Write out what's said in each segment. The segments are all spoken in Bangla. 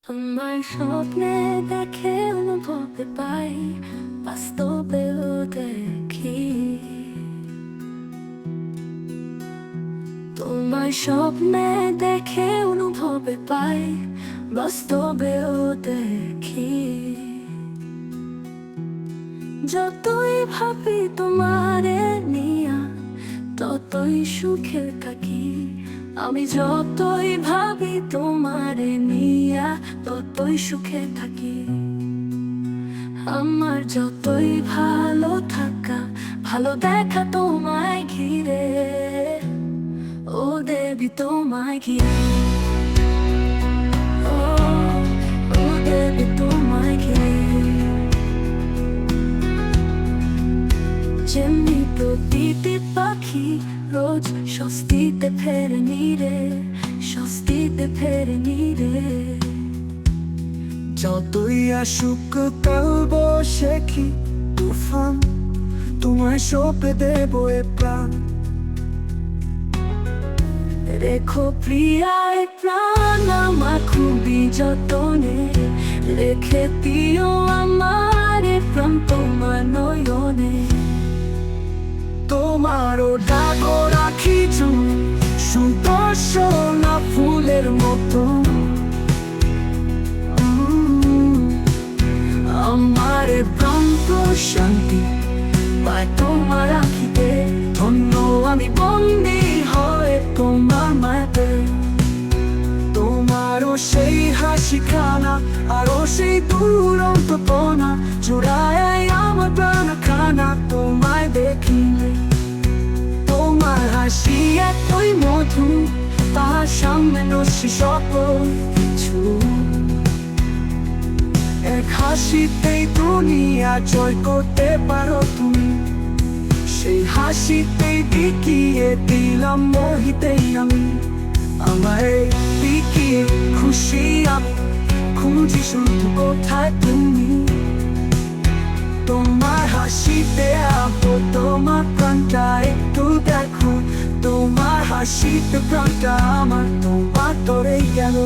আমার স্বপ্নে দেখে অনুভবে পাই, বাস্তবেও দেখি। তোমার স্বপ্নে দেখে অনুভবে পাই, বাস্তবেও দেখি। যতই ভাবি তোমারে নিয়া, ততই সুখে থাকি। আমি যতই ভাবি তোমারে নিয়া, ততই সুখে থাকি। আমার যতই ভালো থাকা, ভালো দেখা তোমায় ঘিরে, ও দেবী তোমায় ঘিরে, ও দেবী তোমায় ঘিরে। যেমনি প্রতিটি পাখি রোজ স্বস্তিতে ফেরে নিরে, স্বস্তিতে ফেরে নিরে। যতই আসুক কাল বসে কি তুফান, তোমায় সঁপে দেব এ প্রাণ। রেখো প্রিয়ায় প্রাণ আমার খুবই যতনে, রেখে দিও আমার এ প্রাণ তোমার নয়নে। তোমারও ডাকো রাখি চুন, সুদর্শনা ফুলের মতো। আমার প্রাণ প্রশান্তি পায় তোমার আখিতে, ধন্য আমি বন্দি হয় তোমার মায়াতে। তোমারও সেই হাসি খানা, আরো সেই দুরন্ত পনা, জুড়ায় আমার প্রাণ খানা তোমায় দেখিলে। তোমার হাসি এতই মধু, তার সামনে নস্যি সকল কিছু। এক হাসিতেই দুনিয়া জয় করতে পারো তুমি, সেই হাসিতেই দেখিয়ে দিলাম মোহিতেই আমি। আমায় দেখিয়ে খুশি আমি খুঁজি শুধু কোথায় তুমি। তোমার হাসিতে আবো তোমার প্রাণটা একটু দেখো, তোমার হাসিতে প্রাণটা আমার তোমার তরে গেল।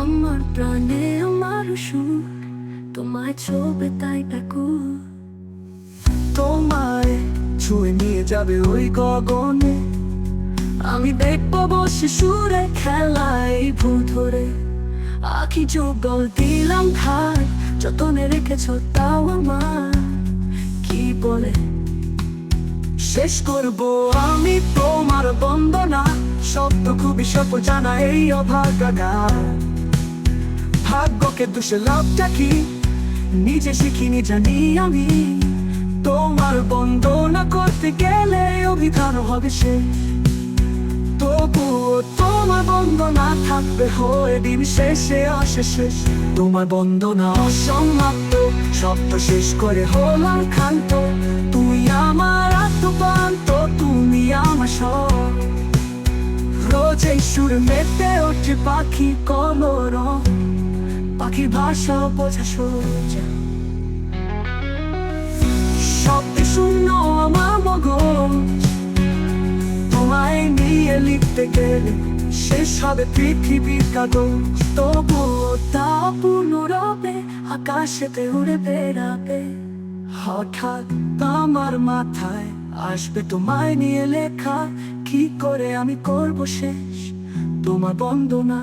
আমার প্রাণে আমার সুখ, তোমায় ছোবে তাই ডাকু। তোমায় ছুঁয়ে নিয়ে যাবে ওই গগনে, আমি দেখবো বসে সুরে খেলায় ভুল ধরে। আখি যুগল দিলাম খাই, যতনে রেখেছ তাও আমার। কি বলে শেষ করবো আমি তোমার বন্দনা, শব্দ খুবই সফল জানা এই অভাগা গান। ভাগ্যকে দোষে লাভটা কি, নিজে শিখিনি জানি আমি। তোমার বন্দনা করতে গেলে অভিধান হবে শেষ, তবুও তোমার বন্দনা থাকবে হয়ে দিন শেষে আসে শেষ। তোমার বন্দনা অসমাপ্ত, শব্দ শেষ করে হলাম ক্ষান্ত। তুই আমার আত্মপান্ত, তুমি আমার সব। রোজ এই সুর মেতে ওঠে পাখি কলর, পাখির ভাষা বোঝা সোজা। শব্দে শূন্য আমার মগজ, তোমায় নিয়ে লিখতে গেলে শেষ হবে পৃথিবীর কাগজ। তবুও তা পুনরবে আকাশেতে উড়ে বেড়াবে। হঠাৎ আমার মাথায় আসবে তোমায় নিয়ে লেখা, কি করে আমি করবো শেষ তোমার বন্দনা।